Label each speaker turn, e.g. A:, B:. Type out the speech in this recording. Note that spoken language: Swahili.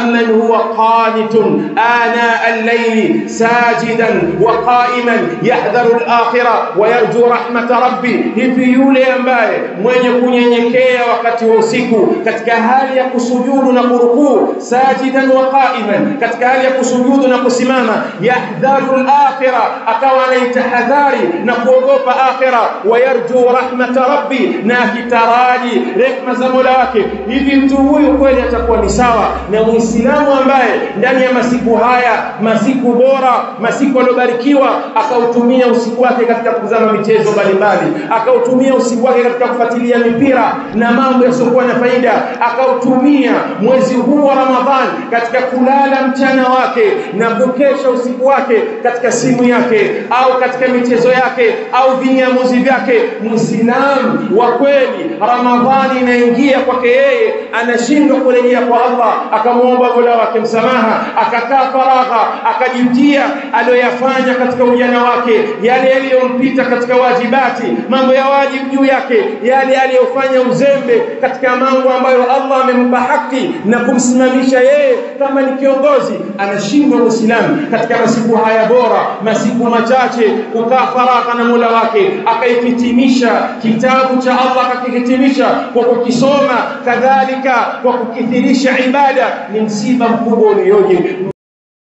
A: amman huwa qanitun ana al-layli sajidan wa qa'iman yahdharu al-akhirah wa yarju rahmat rabbi, hivi yule ambaye mwenye kunyenyekea wakati wa usiku katika hali ya kusujudu na kurukuu, sajidan wa qa'iman, katika hali ya kusujudu na kusimama, yahdharu al-akhirah, akawa anaitahadhari na kuogopa akhirah, wa yarju rahmat rabbi, na kitaraji rehema za Mola wake, hivi mtu huyu kweli atakuwa ni sawa na Muislamu ambaye ndani ya masiku haya, masiku bora, masiku aliyobarikiwa, akautumia usiku wake katika kutazama michezo mbalimbali, akautumia usiku wake katika kufuatilia mipira na mambo yasiokuwa na faida, akautumia mwezi huu wa Ramadhani katika kulala mchana wake na kukesha usiku wake katika simu yake au katika michezo yake au vinyamuzi vyake. Muislamu wa kweli, Ramadhani inaingia kwake yeye, anashindwa kurejea kwa Allah akamuomba Mola wake msamaha, akakaa faragha, akajitia aliyoyafanya katika ujana wake, yale yaliyompita katika wajibati, mambo ya wajibu juu yake, yale aliyofanya uzembe katika mambo ambayo Allah amempa haki na kumsimamisha yeye kama ni kiongozi. Anashindwa Muislamu katika masiku haya bora, masiku machache, kukaa faragha na Mola wake, akaihitimisha kitabu cha Allah, akakihitimisha kwa kukisoma, kadhalika kwa kukithirisha ibada. Ni msiba mkubwa ulioje.